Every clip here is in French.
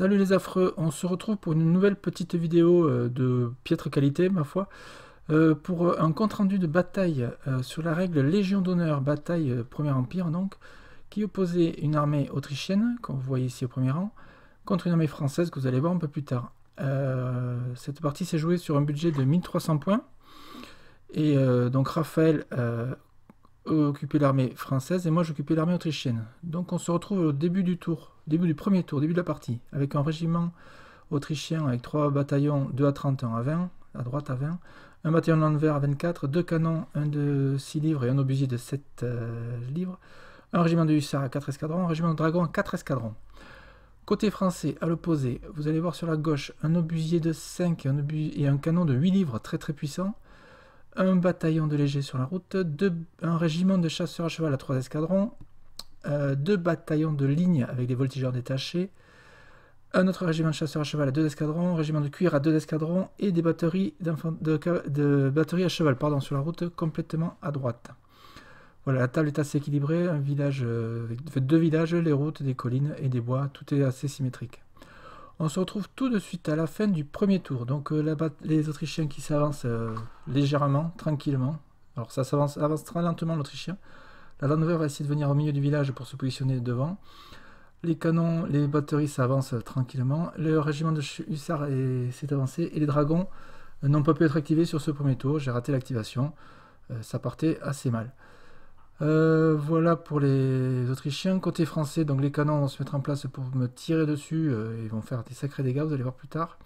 Salut les affreux, on se retrouve pour une nouvelle petite vidéo de piètre qualité, ma foi, pour un compte-rendu de bataille sur la règle Légion d'honneur, bataille Premier Empire donc, qui opposait une armée autrichienne, comme vous voyez ici au premier rang, contre une armée française que vous allez voir un peu plus tard. Cette partie s'est jouée sur un budget de 1300 points, et donc Raphaël occupait l'armée française et moi j'occupais l'armée autrichienne. Donc on se retrouve au début du tour, début du premier tour, début de la partie, avec un régiment autrichien avec 3 bataillons, 2 à 30, 1 à 20, à droite à 20, un bataillon de Landwehr à 24, 2 canons, un de 6 livres et un obusier de 7 livres, un régiment de hussards à 4 escadrons, un régiment de dragons à 4 escadrons. Côté français, à l'opposé, vous allez voir sur la gauche un obusier de 5 et un canon de 8 livres très très puissant, un bataillon de légers sur la route, un régiment de chasseurs à cheval à 3 escadrons, 2 bataillons de ligne avec des voltigeurs détachés, un autre régiment de chasseurs à cheval à 2 escadrons, un régiment de cuir à 2 escadrons et des batteries de batteries à cheval sur la route complètement à droite. Voilà, la table est assez équilibrée, un village avec 2 villages, les routes, des collines et des bois, tout est assez symétrique. On se retrouve tout de suite à la fin du premier tour. Donc les Autrichiens qui s'avancent légèrement, tranquillement. Alors ça avance très lentement l'Autrichien. La Landwehr va essayer de venir au milieu du village pour se positionner devant. Les canons, les batteries s'avancent tranquillement. Le régiment de hussards s'est avancé et les dragons n'ont pas pu être activés sur ce premier tour. J'ai raté l'activation. Ça partait assez mal. Voilà pour les Autrichiens. Côté français, donc les canons vont se mettre en place pour me tirer dessus. Ils vont faire des sacrés dégâts, vous allez voir plus tard.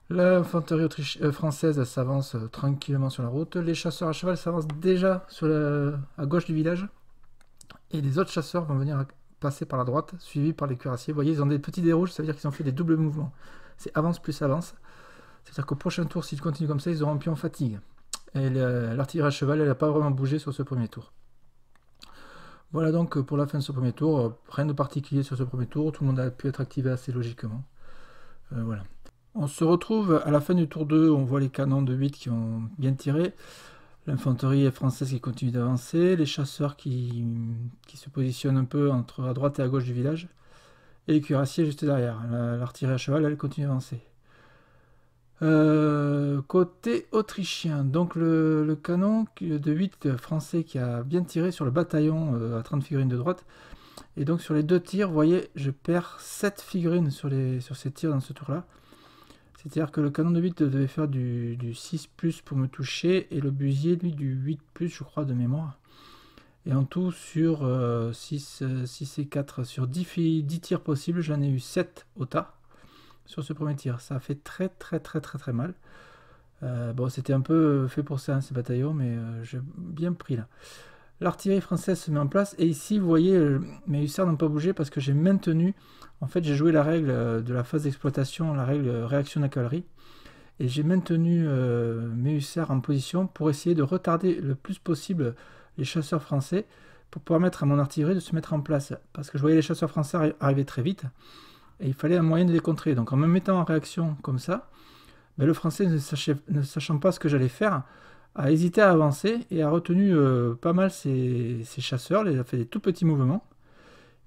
L'infanterie française s'avance tranquillement sur la route. Les chasseurs à cheval s'avancent déjà à gauche du village. Et les autres chasseurs vont venir passer par la droite, suivis par les cuirassiers. Vous voyez, ils ont des petits dés rouges, ça veut dire qu'ils ont fait des doubles mouvements. C'est avance plus avance. C'est-à-dire qu'au prochain tour, s'ils continuent comme ça, ils auront un pion fatigue. Et l'artillerie à cheval, elle n'a pas vraiment bougé sur ce premier tour. Voilà donc pour la fin de ce premier tour, rien de particulier sur ce premier tour, tout le monde a pu être activé assez logiquement. Voilà. On se retrouve à la fin du tour 2, on voit les canons de 8 qui ont bien tiré, l'infanterie française qui continue d'avancer, les chasseurs qui se positionnent un peu entre à droite et à gauche du village, et les cuirassiers juste derrière. L'artillerie à cheval, elle continue d'avancer. Côté autrichien, donc le canon de 8 français qui a bien tiré sur le bataillon à 30 figurines de droite. Et donc sur les 2 tirs, vous voyez, je perds 7 figurines sur ces tirs dans ce tour-là. C'est-à-dire que le canon de 8 devait faire du 6+, pour me toucher, et le busier, lui, du 8+, je crois, de mémoire. Et en tout, sur 6 et 4, sur 10 tirs possibles, j'en ai eu 7 au tas. Sur ce premier tir, ça a fait très mal. Bon, c'était un peu fait pour ça, hein, ces bataillons, mais j'ai bien pris là. L'artillerie française se met en place, et ici, vous voyez, mes hussards n'ont pas bougé parce que j'ai maintenu, en fait, j'ai joué la règle de la phase d'exploitation, la règle réaction de la cavalerie, et j'ai maintenu mes hussards en position pour essayer de retarder le plus possible les chasseurs français, pour permettre à mon artillerie de se mettre en place, parce que je voyais les chasseurs français arriver très vite, et il fallait un moyen de les contrer. Donc en me mettant en réaction comme ça, ben le français, ne sachant pas ce que j'allais faire, a hésité à avancer et a retenu pas mal ses chasseurs, il a fait des tout petits mouvements.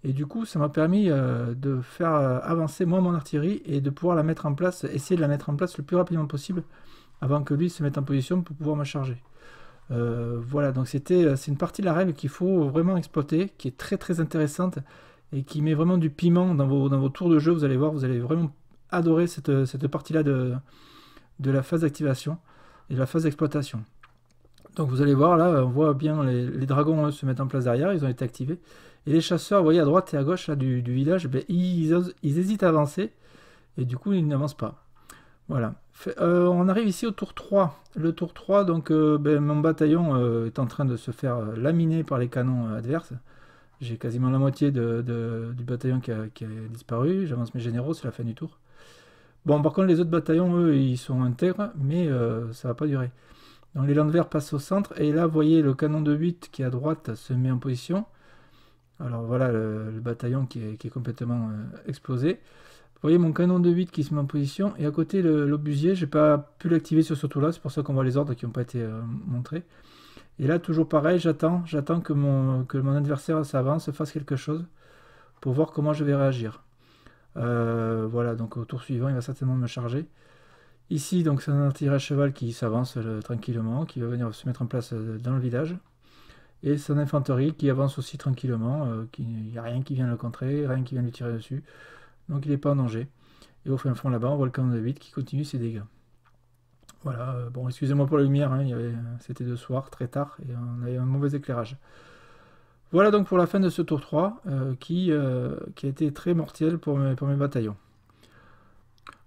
Et du coup, ça m'a permis de faire avancer moi mon artillerie et de pouvoir la mettre en place, essayer de la mettre en place le plus rapidement possible avant que lui se mette en position pour pouvoir me charger. Voilà, donc c'est une partie de la règle qu'il faut vraiment exploiter, qui est très intéressante et qui met vraiment du piment dans vos tours de jeu. Vous allez voir, vous allez vraiment adorer cette partie-là de la phase d'activation et de la phase d'exploitation. Donc vous allez voir, là, on voit bien les dragons se mettre en place derrière, ils ont été activés. Et les chasseurs, vous voyez, à droite et à gauche là, du village, ben, ils hésitent à avancer, et du coup, ils n'avancent pas. Voilà. On arrive ici au tour 3. Le tour 3, donc ben, mon bataillon est en train de se faire laminer par les canons adverses. J'ai quasiment la moitié du bataillon qui a disparu. J'avance mes généraux, c'est la fin du tour. Bon, par contre, les autres bataillons, eux, ils sont intègres, mais ça va pas durer. Donc les Landwehr passent au centre, et là, vous voyez, le canon de 8 qui est à droite se met en position. Alors voilà, le bataillon qui est complètement explosé. Vous voyez mon canon de 8 qui se met en position, et à côté, l'obusier, j'ai pas pu l'activer sur ce tour-là, c'est pour ça qu'on voit les ordres qui n'ont pas été montrés. Et là, toujours pareil, j'attends que mon adversaire s'avance, fasse quelque chose, pour voir comment je vais réagir. Voilà, donc au tour suivant, il va certainement me charger. Ici, donc c'est un artillerie à cheval qui s'avance tranquillement, qui va venir se mettre en place dans le village. Et son infanterie qui avance aussi tranquillement, il n'y a rien qui vient le contrer, rien qui vient lui tirer dessus. Donc il n'est pas en danger. Et au fin fond là-bas, on voit le canon de 8 qui continue ses dégâts. Voilà, bon, excusez-moi pour la lumière, hein, c'était de soir, très tard, et on avait un mauvais éclairage. Voilà donc pour la fin de ce tour 3, qui a été très mortel pour mes bataillons.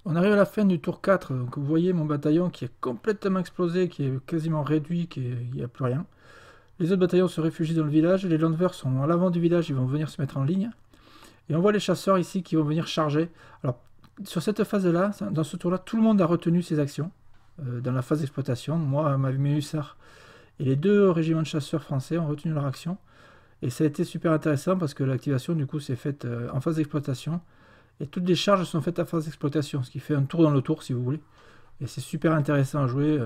On arrive à la fin du tour 4, donc vous voyez mon bataillon qui est complètement explosé, qui est quasiment réduit, il n'y a plus rien. Les autres bataillons se réfugient dans le village, les landwehr sont à l'avant du village, ils vont venir se mettre en ligne. Et on voit les chasseurs ici qui vont venir charger. Alors, sur cette phase-là, dans ce tour-là, tout le monde a retenu ses actions. Dans la phase d'exploitation, moi, mes hussards et les 2 régiments de chasseurs français ont retenu leur action. Et ça a été super intéressant parce que l'activation, du coup, s'est faite en phase d'exploitation. Et toutes les charges sont faites en phase d'exploitation, ce qui fait un tour dans le tour, si vous voulez. Et c'est super intéressant à jouer.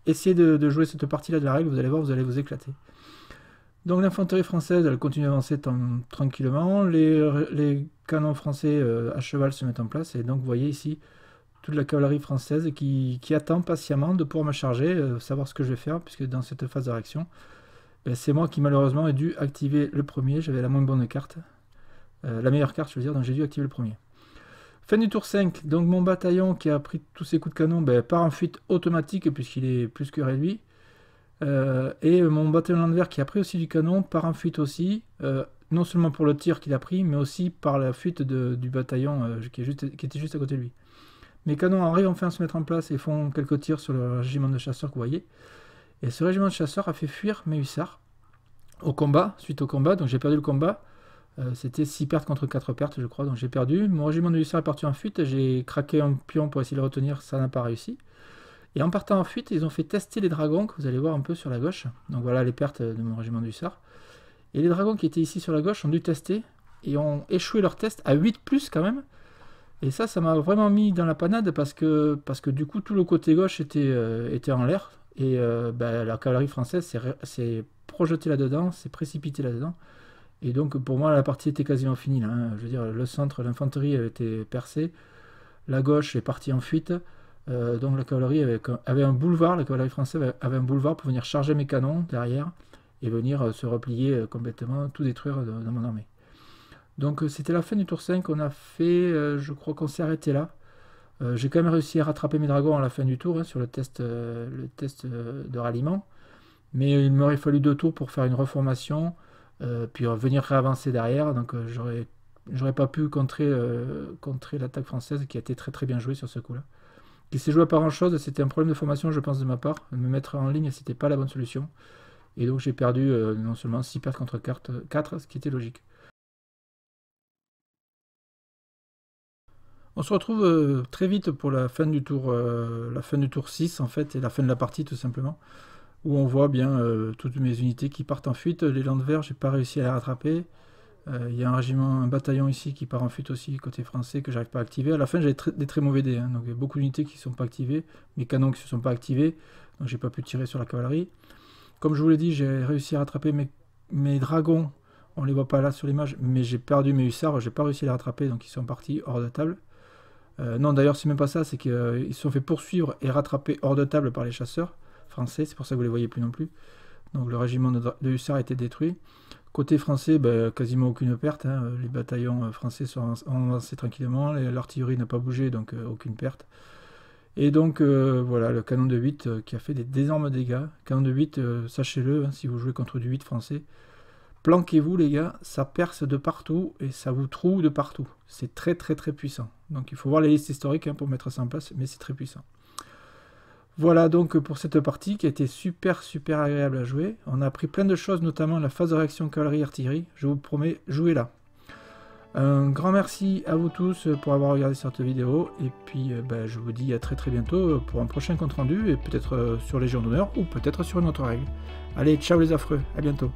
Essayez de jouer cette partie-là de la règle, vous allez voir, vous allez vous éclater. Donc l'infanterie française, elle continue d'avancer tranquillement. Les canons français à cheval se mettent en place. Et donc vous voyez ici toute la cavalerie française qui attend patiemment de pouvoir me charger, savoir ce que je vais faire, puisque dans cette phase de réaction, c'est moi qui malheureusement ai dû activer le premier. J'avais la moins bonne carte. La meilleure carte, je veux dire, donc j'ai dû activer le premier. Fin du tour 5, donc mon bataillon qui a pris tous ses coups de canon part en fuite automatique puisqu'il est plus que réduit. Et mon bataillon landwehr qui a pris aussi du canon part en fuite aussi, non seulement pour le tir qu'il a pris, mais aussi par la fuite du bataillon qui était juste à côté de lui. Mes canons arrivent enfin à se mettre en place et font quelques tirs sur le régiment de chasseurs que vous voyez. Et ce régiment de chasseurs a fait fuir mes hussards au combat, suite au combat, donc j'ai perdu le combat. C'était 6 pertes contre 4 pertes, je crois, donc j'ai perdu. Mon régiment de hussards est parti en fuite, j'ai craqué un pion pour essayer de le retenir, ça n'a pas réussi. Et en partant en fuite, ils ont fait tester les dragons, que vous allez voir un peu sur la gauche. Donc voilà les pertes de mon régiment de hussards. Et les dragons qui étaient ici sur la gauche ont dû tester, et ont échoué leur test à 8+, quand même. Et ça m'a vraiment mis dans la panade, parce que du coup, tout le côté gauche était en l'air. Et la cavalerie française s'est projetée là-dedans, s'est précipitée là-dedans. Et donc pour moi la partie était quasiment finie là, hein. Je veux dire, le centre, l'infanterie avait été percée, la gauche est partie en fuite, donc la cavalerie avait un boulevard, la cavalerie française avait un boulevard pour venir charger mes canons derrière et venir se replier complètement, tout détruire dans mon armée. Donc c'était la fin du tour 5, on a fait, je crois qu'on s'est arrêté là. J'ai quand même réussi à rattraper mes dragons à la fin du tour, hein, sur le test de ralliement, mais il m'aurait fallu 2 tours pour faire une reformation. Puis venir réavancer derrière, donc j'aurais pas pu contrer l'attaque française qui a été très très bien jouée sur ce coup là, qui s'est joué à pas grand chose. C'était un problème de formation, je pense, de ma part. Me mettre en ligne, c'était pas la bonne solution, et donc j'ai perdu non seulement 6 pertes contre 4, ce qui était logique. On se retrouve très vite pour la fin du tour 6 en fait, et la fin de la partie tout simplement, où on voit bien toutes mes unités qui partent en fuite. Les landwehr, j'ai pas réussi à les rattraper. Il y a un bataillon ici qui part en fuite aussi, côté français, que j'arrive pas à activer. À la fin, j'ai des très mauvais dés, hein, donc il y a beaucoup d'unités qui ne sont pas activées, mes canons qui ne se sont pas activés, donc j'ai pas pu tirer sur la cavalerie. Comme je vous l'ai dit, j'ai réussi à rattraper mes dragons, on les voit pas là sur l'image, mais j'ai perdu mes hussards, j'ai pas réussi à les rattraper, donc ils sont partis hors de table. Non, d'ailleurs, c'est même pas ça, c'est qu'ils se sont fait poursuivre et rattraper hors de table par les chasseurs français, c'est pour ça que vous les voyez plus non plus. Donc le régiment de hussards a été détruit. Côté français, quasiment aucune perte, hein. Les bataillons français ont avancé tranquillement, l'artillerie n'a pas bougé, donc aucune perte. Et donc voilà, le canon de 8 qui a fait d'énormes dégâts. Canon de 8, sachez-le, hein, si vous jouez contre du 8 français, planquez-vous les gars, ça perce de partout et ça vous troue de partout. C'est très très très puissant. Donc il faut voir les listes historiques, hein, pour mettre ça en place, mais c'est très puissant. Voilà donc pour cette partie qui a été super agréable à jouer. On a appris plein de choses, notamment la phase de réaction cavalerie-artillerie. Je vous promets, jouez-la. Un grand merci à vous tous pour avoir regardé cette vidéo. Et puis je vous dis à très bientôt pour un prochain compte rendu. Et peut-être sur Légion d'honneur ou peut-être sur une autre règle. Allez, ciao les affreux, à bientôt.